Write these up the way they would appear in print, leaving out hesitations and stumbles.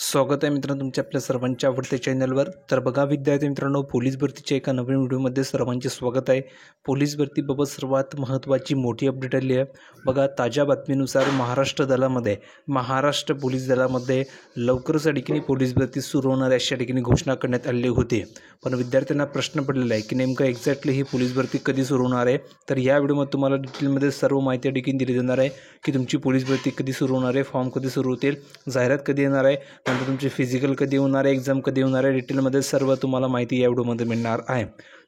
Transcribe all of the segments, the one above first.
स्वागत आहे मित्रांनो तुमच्या आपल्या सर्वांच्या आवडत्या चॅनलवर। तर बघा विद्यार्थी मित्रांनो, पोलीस भरतीच्या एका नवीन व्हिडिओमध्ये सर्वांचे स्वागत आहे। पोलीस भरतीबाबत सर्वात महत्त्वाची मोठी अपडेट आली आहे। बघा ताज्या बातमीनुसार महाराष्ट्र पोलीस दलामध्ये लवकरच या ठिकाणी पोलीस भरती सुरू होणार अशा ठिकाणी घोषणा करण्यात आली होती। पण विद्यार्थ्यांना प्रश्न पडलेला आहे की नेमकं एक्झॅक्टली ही पोलीस भरती कधी सुरू होणार आहे। तर या व्हिडिओमध्ये तुम्हाला डिटेलमध्ये सर्व माहिती या ठिकाणी दिली जाणार आहे की तुमची पोलीस भरती कधी सुरू होणार आहे, फॉर्म कधी सुरू होतील, जाहिरात कधी येणार आहे, नंतर तुमची फिजिकल कधी होणार आहे, एक्झाम कधी होणार आहे, डिटेलमध्ये सर्व तुम्हाला माहिती या व्हिडिओमध्ये मिळणार आहे।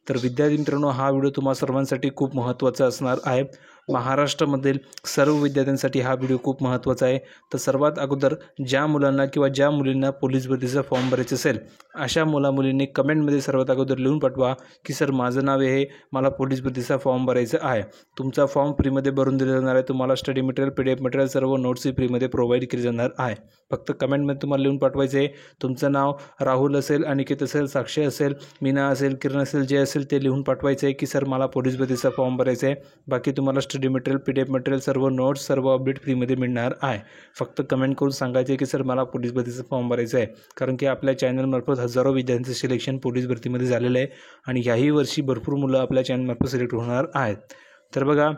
तर विद्यार्थी मित्रांनो, हा व्हिडिओ तुम्हा सर्वांसाठी खूप महत्त्वाचा असणार आहे। महाराष्ट्रामधील सर्व विद्यार्थ्यांसाठी हा व्हिडिओ खूप महत्त्वाचा आहे। तर सर्वात अगोदर ज्या मुलांना किंवा ज्या मुलींना पोलीस भरतीचा फॉर्म भरायचा असेल अशा मुलींनी कमेंटमध्ये सर्वात अगोदर लिहून पाठवा की सर माझं नाव आहे, मला पोलीस भरतीचा फॉर्म भरायचा आहे। तुमचा फॉर्म फ्रीमध्ये भरून दिला जाणार आहे। तुम्हाला स्टडी मटेरियल, PDF मटेरियल सर्व नोट्सही फ्रीमध्ये प्रोव्हाइड केली जाणार आहे। फक्त कमेंटमध्ये तुम्हाला लिहून पाठवायचं आहे, तुमचं नाव राहुल असेल, अनिकेत असेल, साक्षी असेल, मीना असेल, किरण असेल, जे असेल ते लिहून पाठवायचं आहे की सर मला पोलीस भरतीचा फॉर्म भरायचा आहे। बाकी तुम्हाला स्टडी मटेरियल, PDF मटेरियल सर्व नोट्स सर्व अपडेट फ्रीमध्ये मिळणार आहे। फक्त कमेंट करून सांगायचे की सर मला पोलीस भरतीचा फॉर्म भरायचा आहे, कारण की आपल्या चॅनलमार्फत हजारो विद्यार्थ्यांचं सिलेक्शन पोलीस भरतीमध्ये झालेलं आहे आणि याही वर्षी भरपूर मुलं आपल्या चॅनलमार्फत सिलेक्ट होणार आहेत। तर बघा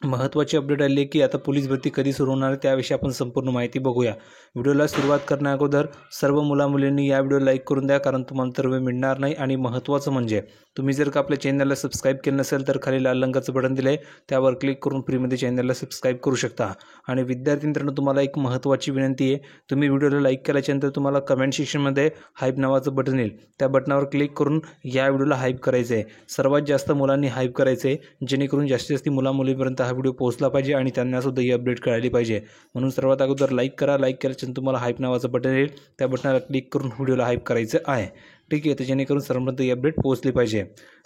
महत्त्वाची अपडेट आली आहे की आता पोलीस भरती कधी सुरू होणार आहे त्याविषयी आपण संपूर्ण माहिती बघूया। व्हिडिओला सुरुवात करण्या अगोदर सर्व मुलींनी या व्हिडिओ लाईक करून द्या, कारण तुम्हाला तर वेळ मिळणार नाही। आणि महत्त्वाचं म्हणजे तुम्ही जर का आपल्या चॅनलला सबस्क्राईब केलं नसेल तर खाली लाल रंगाचं बटन दिलं आहे, त्यावर क्लिक करून फ्रीमध्ये चॅनलला सबस्क्राईब करू शकता। आणि विद्यार्थी मित्रांनो, तुम्हाला एक महत्त्वाची विनंती आहे, तुम्ही व्हिडिओला लाईक केल्याच्यानंतर तुम्हाला कमेंट सेक्शनमध्ये हाईप नावाचं बटन येईल, त्या बटनावर क्लिक करून या व्हिडिओला हाईप करायचं आहे। सर्वात जास्त मुलांनी हाईप करायचं आहे, जेणेकरून जास्तीत जास्त मुलींपर्यंत हा व्हिडिओ पोहोचला पाहिजे आणि त्यांना सुद्धा ही अपडेट कळाली पाहिजे। म्हणून सर्वात अगोदर लाईक करा, लाईक केल्यानंतर तुम्हाला हाईप नावाचं बटन येईल, त्या बटनाला क्लिक करून व्हिडिओला हाईप करायचं आहे, ठीक आहे। तर जेणेकरून सर्वांपर्यंत ही अपडेट पोहोचली पाहिजे।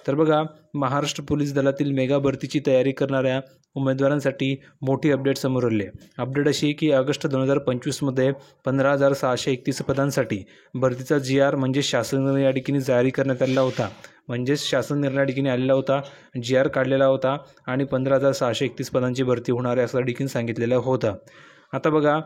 तर बघा महाराष्ट्र पोलीस दलातील मेगा भरतीची तयारी करणाऱ्या उमेदवारांसाठी मोठी अपडेट समोर आली आहे। अपडेट अशी की ऑगस्ट 2025मध्ये 15,631 पदांसाठी भरतीचा GR म्हणजे शासन निर्णय या ठिकाणी जारी करण्यात आलेला होता। म्हणजेच शासन निर्णय या ठिकाणी आलेला होता, GR काढलेला होता आणि 15,631 पदांची भरती होणार आहे असं ठिकाणी सांगितलेलं होतं। आता बघा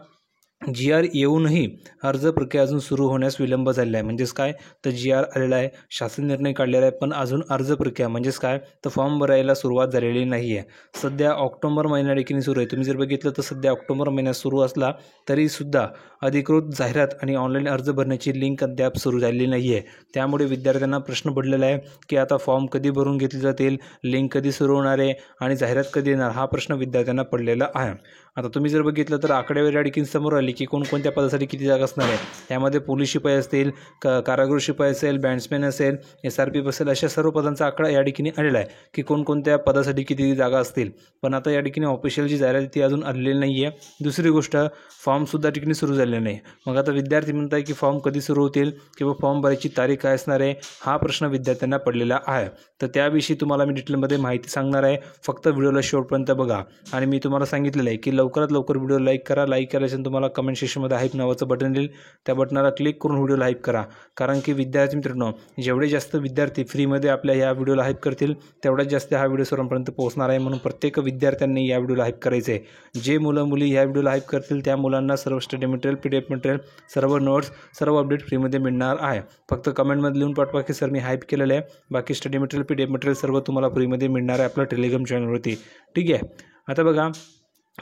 GR येऊनही अर्ज प्रक्रिया अजून सुरू होण्यास विलंब झालेला आहे। म्हणजेच काय, तर GR आलेला आहे, शासन निर्णय काढलेला आहे, पण अजून अर्ज प्रक्रिया म्हणजेच काय, तर फॉर्म भरायला सुरुवात झालेली नाही आहे। सध्या ऑक्टोबर महिन्या ठिकाणी सुरू आहे। तुम्ही जर बघितलं तर सध्या ऑक्टोबर महिन्यात सुरू असला तरीसुद्धा अधिकृत जाहिरात आणि ऑनलाईन अर्ज भरण्याची लिंक अद्याप सुरू झालेली नाही आहे। त्यामुळे विद्यार्थ्यांना प्रश्न पडलेला आहे की आता फॉर्म कधी भरून घेतले जातील, लिंक कधी सुरू होणार आहे आणि जाहिरात कधी येणार, हा प्रश्न विद्यार्थ्यांना पडलेला आहे। आता तुम्ही जर बघितलं तर आकडेवारी या ठिकाणी समोर आली की कोणकोणत्या पदासाठी किती जागा असणार आहे। त्यामध्ये पोलीस शिपाई असतील, कारागृह शिपाई असेल, बँड्समॅन असेल, SRP असेल, अशा सर्व पदांचा आकडा या ठिकाणी आलेला आहे की कोणकोणत्या पदासाठी किती जागा असतील। पण आता या ठिकाणी ऑफिशियल जी जाहिरात ती अजून आलेली नाही आहे। दुसरी गोष्ट, फॉर्मसुद्धा ठिकाणी सुरू झालेला नाही। मग आता विद्यार्थी म्हणत आहे की फॉर्म कधी सुरू होतील किंवा फॉर्म भरायची तारीख काय असणार आहे, हा प्रश्न विद्यार्थ्यांना पडलेला आहे। तर त्याविषयी तुम्हाला मी डिटेलमध्ये माहिती सांगणार आहे, फक्त व्हिडिओला शेवटपर्यंत बघा। आणि मी तुम्हाला सांगितलेलं आहे की लवकरात लवकर व्हिडिओ लाईक करा, लाईक केल्यानंतर तुम्हाला कमेंट सेक्शनमध्ये हाईप नावाचं बटन येईल, त्या बटनाला क्लिक करून व्हिडिओला हाईप करा। कारण की विद्यार्थी मित्रांनो, जेवढे जास्त विद्यार्थी फ्रीमध्ये आपल्या या व्हिडिओला हाईप करतील तेवढ्याच जास्त हा व्हिडिओ सर्वांपर्यंत पोहोचणार आहे। म्हणून प्रत्येक विद्यार्थ्यांनी या व्हिडिओला हाईप करायचं आहे। जे मुली या व्हिडिओला हाईप करतील त्या मुलांना सर्व स्टडी मटेरियल, PDF मटेरियल, सर्व नोट्स, सर्व अपडेट फ्रीमध्ये मिळणार आहे। फक्त कमेंटमध्ये लिहून पाठवा की सर मी हाईप केलेलं आहे। बाकी स्टडी मटेरियल, PDF मटेरियल सर्व तुम्हाला फ्रीमध्ये मिळणार आहे आपल्या टेलिग्राम चॅनलवरती, ठीक आहे। आता बघा,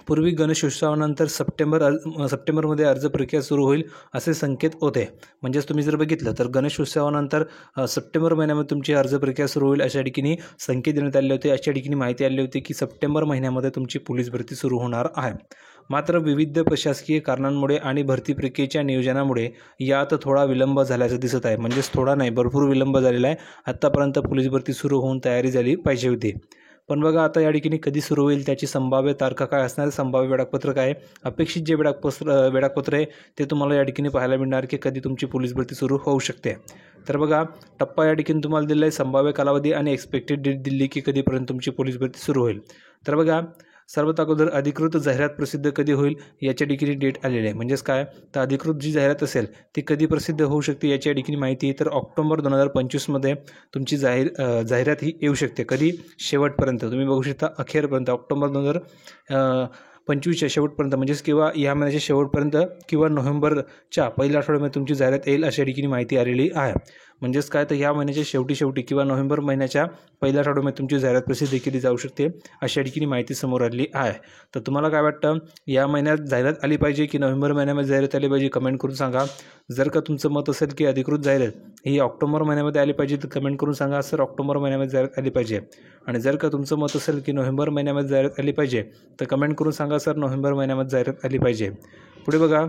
पूर्वी गणेशोत्सवानंतर सप्टेंबरमध्ये अर्ज प्रक्रिया सुरू होईल असे संकेत होते। म्हणजेच तुम्ही जर बघितलं तर गणेशोत्सवानंतर सप्टेंबर महिन्यामध्ये तुमची अर्ज प्रक्रिया सुरू होईल अशा ठिकाणी संकेत देण्यात आले होते। अशा ठिकाणी माहिती आली होती की सप्टेंबर महिन्यामध्ये तुमची पोलीस भरती सुरू होणार आहे। मात्र विविध प्रशासकीय कारणांमुळे आणि भरती प्रक्रियेच्या नियोजनामुळे यात थोडा विलंब झाल्याचं दिसत आहे। म्हणजेच थोडा नाही, भरपूर विलंब झालेला आहे। आत्तापर्यंत पोलीस भरती सुरू होऊन तयारी झाली पाहिजे होती। पण बघा आता या ठिकाणी कधी सुरू होईल, त्याची संभाव्य तारखा काय असणार, संभाव्य वेळापत्रक काय, अपेक्षित जे वेळापत्र आहे ते तुम्हाला या ठिकाणी पाहायला मिळणार की कधी तुमची पोलीस भरती सुरू होऊ शकते। तर बघा टप्पा या ठिकाणी तुम्हाला दिला आहे, संभाव्य कालावधी आणि एक्सपेक्टेड डेट दिली की कधीपर्यंत तुमची पोलीस भरती सुरू होईल। तर बघा सर्वात अगोदर अधिकृत जाहिरात प्रसिद्ध कधी होईल याच्या ठिकाणी डेट आलेली आहे। म्हणजेच काय, तर अधिकृत जी जाहिरात असेल ती कधी प्रसिद्ध होऊ शकते याच्या ठिकाणी माहिती आहे। तर ऑक्टोबर 2025मध्ये तुमची जाहिरात ही येऊ शकते। कधी, शेवटपर्यंत तुम्ही बघू शकता, अखेरपर्यंत ऑक्टोबर 25च्या शेवटपर्यंत म्हणजेच किंवा या महिन्याच्या शेवटपर्यंत किंवा नोव्हेंबरच्या पहिल्या आठवड्यामध्ये तुमची जाहिरात येईल अशा ठिकाणी माहिती आलेली आहे. म्हणजेच काय तर या महिन्याच्या शेवटी किंवा नोव्हेंबर महिन्याच्या पहिल्या आठवड्यामध्ये तुमची जाहिरात प्रसिद्ध केली जाऊ शकते अशा ठिकाणी माहिती समोर आलेली आहे. तर तुम्हाला काय वाटतं, या महिन्यात जाहिरात आली पाहिजे की नोव्हेंबर महिन्यामध्ये जाहिरात आली पाहिजे, कमेंट करून सांगा. जर का तुमचं मत असेल की अधिकृत जाहिरात ही ऑक्टोबर महिन्यामध्ये आली पाहिजे तर कमेंट करून सांगा सर ऑक्टोबर महिन्यामध्ये जाहिरात आली पाहिजे. आणि जर का तुमचं मत असेल की नोव्हेंबर महिन्यामध्ये जाहिरात आली पाहिजे तर कमेंट करून सांगा सर नोव्हेंबर महिन्यामध्ये जाहिरात आली पाहिजे. पुढे बघा,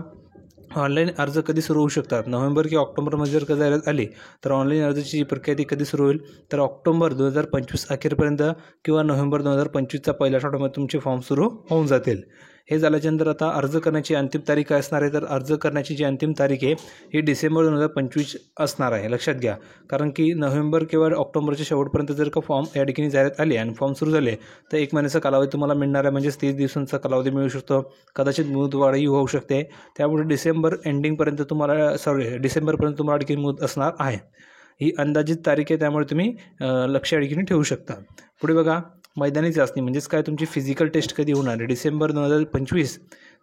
ऑनलाईन अर्ज कधी सुरू होऊ शकतात. नोव्हेंबर किंवा ऑक्टोबरमध्ये जर का जाहिरात आली तर ऑनलाईन अर्जाची जी प्रक्रिया ती कधी सुरू होईल तर ऑक्टोबर 2025 अखेरपर्यंत किंवा नोव्हेंबर 2025चा पहिल्या आठवड्यामध्ये तुमचे फॉर्म सुरू होऊन जातील. हे झाल्याच्यानंतर आता अर्ज करण्याची अंतिम तारीख काय असणार आहे तर अर्ज करण्याची जी अंतिम तारीख आहे ही डिसेंबर 2025 असणार आहे. लक्षात घ्या, कारण की नोव्हेंबर किंवा ऑक्टोबरच्या शेवटपर्यंत जर का फॉर्म या ठिकाणी जाहिरात आली आणि फॉर्म सुरू झाले तर 1 महिन्याचा कालावधी तुम्हाला मिळणार आहे. म्हणजेच 30 दिवसांचा कालावधी मिळू शकतो, कदाचित मुदतवाढही होऊ शकते. त्यामुळे डिसेंबरपर्यंत तुम्हाला ठिकाणी मुदत असणार आहे. ही अंदाजित तारीख आहे, त्यामुळे तुम्ही लक्ष या ठिकाणी ठेवू शकता. पुढे बघा, मैदानी चाचणी म्हणजेच काय तुमची फिजिकल टेस्ट कधी होणार आहे. डिसेंबर 2025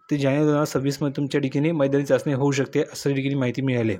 ते जानेवारी 2026मध्ये तुमच्या ठिकाणी मैदानी चाचणी होऊ शकते असं ठिकाणी माहिती मिळाली.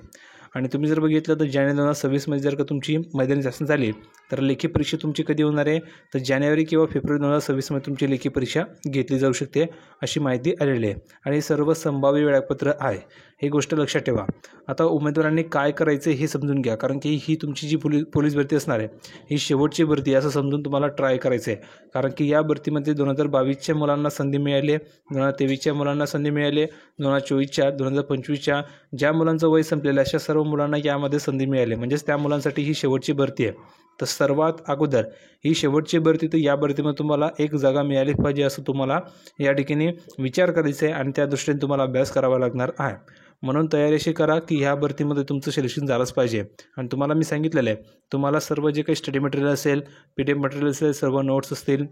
आणि तुम्ही जर बघितलं तर जानेवारी 2026मध्ये जर का तुमची मैदानी चाचणी झाली तर लेखी परीक्षा तुमची कधी होणार आहे तर जानेवारी किंवा फेब्रुवारी 2026मध्ये तुमची लेखी परीक्षा घेतली जाऊ शकते अशी माहिती आलेली आहे. आणि सर्व संभाव्य वेळापत्र आहे, ही गोष्ट लक्षात ठेवा. आता उमेदवारांनी काय करायचं हे समजून घ्या, कारण की ही तुमची जी पोलीस भरती असणार आहे ही शेवटची भरती असं समजून तुम्हाला ट्राय करायचं आहे. कारण की या भरतीमध्ये 2022च्या मुलांना संधी मिळाली आहे, 2023च्या मुलांना संधी मिळाली आहे, 2024च्या 2025च्या ज्या मुलांचं वय संपलेलं अशा सर्व मुलांना यामध्ये संधी मिळाली. म्हणजेच त्या मुलांसाठी ही शेवटची भरती आहे. तर सर्वात अगोदर ही शेवटची भरती, तर या भरतीमध्ये तुम्हाला एक जागा मिळाली पाहिजे असं तुम्हाला या ठिकाणी विचार करायचा आहे आणि त्या दृष्टीने तुम्हाला अभ्यास करावा लागणार आहे. म्हणून तयारी अशी करा की ह्या भरतीमध्ये तुमचं सिलेक्शन झालंच पाहिजे. आणि तुम्हाला मी सांगितलेलं आहे, तुम्हाला सर्व जे काही स्टडी मटेरियल असेल, PDF मटेरियल असेल, सर्व नोट्स असतील,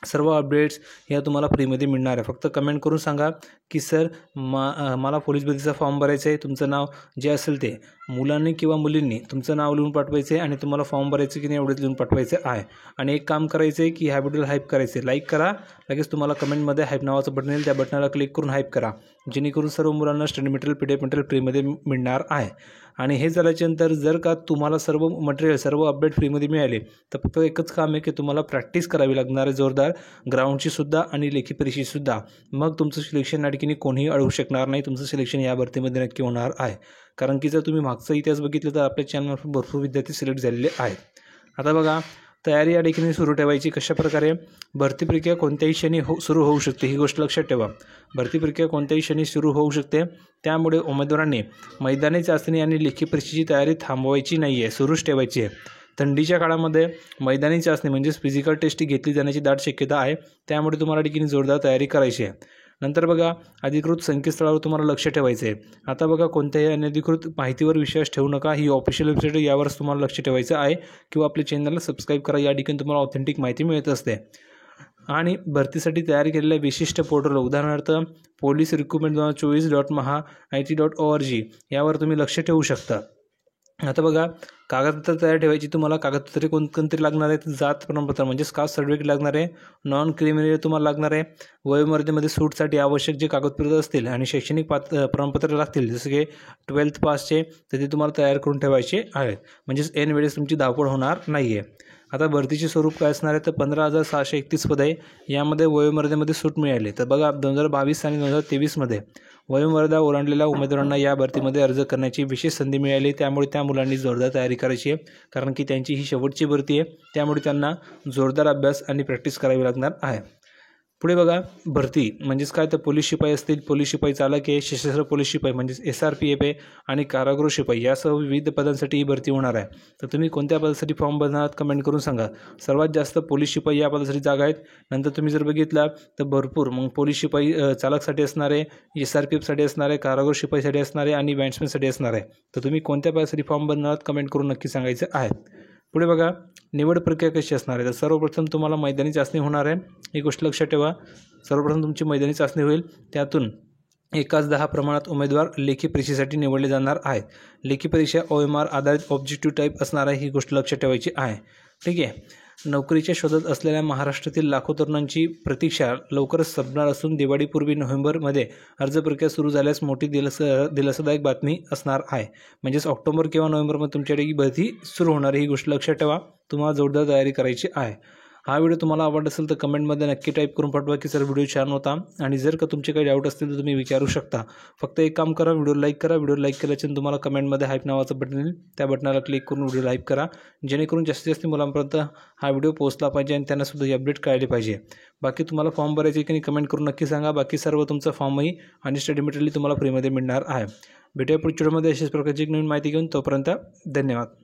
सर्व अपडेट्स ह्या तुम्हाला फ्रीमध्ये मिळणार आहे. फक्त कमेंट करून सांगा की सर मला पोलीस भरतीचा फॉर्म भरायचा आहे. तुमचं नाव जे असेल ते मुलांनी किंवा मुलींनी तुमचं नाव लिहून पाठवायचं आहे आणि तुम्हाला फॉर्म भरायचं की नाही एवढंच लिहून पाठवायचं आहे. आणि एक काम करायचं आहे की ह्या व्हिडिओला हाईप करायचं आहे. लाईक करा, लगेच तुम्हाला कमेंटमध्ये हाईप नावाचं बटन येईल, त्या बटनाला क्लिक करून हाईप करा, जेणेकरून सर्व मुलांना स्टडी मटेरियल PDF मटेरियल फ्रीमध्ये मिळणार आहे. आणि हे झाल्याच्यानंतर जर का तुम्हाला सर्व मटेरियल सर्व अपडेट फ्रीमध्ये मिळाले तर फक्त एकच काम आहे की तुम्हाला प्रॅक्टिस करावी लागणार आहे जोरदार, ग्राउंडची सुद्धा आणि लेखी परीक्षेची सुद्धा. मग तुमचं सिलेक्शन या ठिकाणी कोणीही अडवू शकणार नाही. तुमचं सिलेक्शन या भरतीमध्ये नक्की होणार आहे. कारण की जर तुम्ही मागचा इतिहास बघितलं तर आपल्या चॅनलवर भरपूर विद्यार्थी सिलेक्ट झालेले आहेत. आता बघा, तयारी या ठिकाणी सुरू ठेवायची. कशाप्रकारे भरती प्रक्रिया कोणत्याही क्षणी सुरू होऊ शकते, ही गोष्ट लक्षात ठेवा. भरती प्रक्रिया कोणत्याही क्षणी सुरू होऊ शकते, त्यामुळे उमेदवारांनी मैदानी चाचणी आणि लेखी परीक्षेची तयारी थांबवायची नाही आहे, सुरूच ठेवायची आहे. थंडीच्या काळामध्ये मैदानी चाचणी म्हणजेच फिजिकल टेस्ट घेतली जाण्याची दाट शक्यता आहे, त्यामुळे तुम्हाला ठिकाणी जोरदार तयारी करायची आहे. नंतर बघा, अधिकृत संकेतस्थळावर तुम्हाला लक्ष ठेवायचं आहे. आता बघा, कोणत्याही अनधिकृत माहितीवर विश्वास ठेवू नका. ही ऑफिशियल वेबसाईट आहे, यावरच तुम्हाला लक्ष ठेवायचं आहे. किंवा आपल्या चॅनलला सबस्क्राईब करा, या ठिकाणी तुम्हाला ऑथेंटिक माहिती मिळत असते. आणि भरतीसाठी तयार केलेल्या विशिष्ट पोर्टल, उदाहरणार्थ पोलीस रिक्रुटमेंट 2024.maha.it.org यावर तुम्ही लक्ष ठेवू शकता. आता बघा, कागदपत्र तयार ठेवायची. तुम्हाला कागदपत्रे कोणकोणती लागणार आहेत. जात प्रमाणपत्र म्हणजेच कास्ट सर्टिफिकेट लागणार आहे, नॉन क्रिमिनल तुम्हाला लागणार आहे, वयोमर्यादेमध्ये सूटसाठी आवश्यक जे कागदपत्र असतील आणि शैक्षणिक प्रमाणपत्र लागतील जसं की 12th पासचे, तर ते तुम्हाला तयार करून ठेवायचे आहेत. म्हणजेच ऐन वेळेस तुमची धावपळ होणार नाही आहे. आता भरतीचे स्वरूप काय असणार आहे तर 15,631 पद आहे. यामध्ये वयोमर्यादेमध्ये सूट मिळाली. तर बघा, 2022 आणि 2023मध्ये वयोमर्यादा ओलांडलेल्या उमेदवारांना या भरतीमध्ये अर्ज करण्याची विशेष संधी मिळाली. त्यामुळे त्या मुलांनी जोरदार तयारी करायची आहे, कारण की त्यांची ही शेवटची भरती आहे. त्यामुळे त्यांना जोरदार अभ्यास आणि प्रॅक्टिस करावी लागणार आहे. पुढे बघा, भरती म्हणजेच काय तर पोलीस शिपाई असतील, पोलीस शिपाई चालक आहे, सशस्त्र पोलीस शिपाई म्हणजेच SRPF आहे आणि कारागृह शिपाई यासह विविध पदांसाठी ही भरती होणार आहे. तर तुम्ही कोणत्या पदासाठी फॉर्म भरणार आहात कमेंट करून सांगा. सर्वात जास्त पोलीस शिपाई या पदासाठी जागा आहेत. नंतर तुम्ही जर बघितला तर भरपूर मग पोलीस शिपाई चालकसाठी असणार आहे, SRPFसाठी असणार आहे, कारागृह शिपाईसाठी असणार आहे आणि बँड्समॅनसाठी असणार आहे. तर तुम्ही कोणत्या पदासाठी फॉर्म भरणार आहात कमेंट करून नक्की सांगायचं आहे. पुढे बघा, निवड प्रक्रिया कशी असणार आहे तर सर्वप्रथम तुम्हाला मैदानी चाचणी होणार आहे, ही गोष्ट लक्षात ठेवा. सर्वप्रथम तुमची मैदानी चाचणी होईल, त्यातून 1:10 प्रमाणात उमेदवार लेखी परीक्षेसाठी निवडले जाणार आहेत. लेखी परीक्षा OMR आधारित ऑब्जेक्टिव्ह टाईप असणार आहे, ही गोष्ट लक्षात ठेवायची आहे. ठीक आहे. नोकरीच्या शोधात असलेल्या महाराष्ट्रातील लाखो तरुणांची प्रतीक्षा लवकरच संपणार असून दिवाळीपूर्वी नोव्हेंबरमध्ये अर्ज प्रक्रिया सुरू झाल्यास मोठी दिलासादायक बातमी असणार आहे. म्हणजेच ऑक्टोबर किंवा नोव्हेंबरमध्ये तुमच्याकडे ही भरती सुरू होणार ही गोष्ट लक्षात ठेवा. तुम्हाला जोरदार तयारी करायची आहे. हा व्हिडिओ तुम्हाला आवडला असेल तर कमेंटमध्ये नक्की टाईप करून पाठवा की सर व्हिडिओ छान होता. आणि जर का तुमचे काही डाऊट असतील तर तुम्ही विचारू शकता. फक्त एक काम करा, व्हिडिओ लाईक करा. व्हिडिओ लाईक केल्याच्या तुम्हाला कमेंटमध्ये हाईप नावाचं बटन येईल, त्या बटनाला क्लिक करून व्हिडिओ लाईक करा, जेणेकरून जास्तीत जास्त मुलांपर्यंत हा व्हिडिओ पोहोचला पाहिजे आणि त्यांनासुद्धा ही अपडेट कळली पाहिजे. बाकी तुम्हाला फॉर्म भरायचे की नाही कमेंट करून नक्की सांगा. बाकी सर्व तुमचं फॉर्मही आणि स्टडी मटेरियल तुम्हाला फ्रीमध्ये मिळणार आहे. भेटूया पुढच्या व्हिडिओमध्ये अशाच प्रकारची एक नवीन माहिती घेऊन. तोपर्यंत धन्यवाद.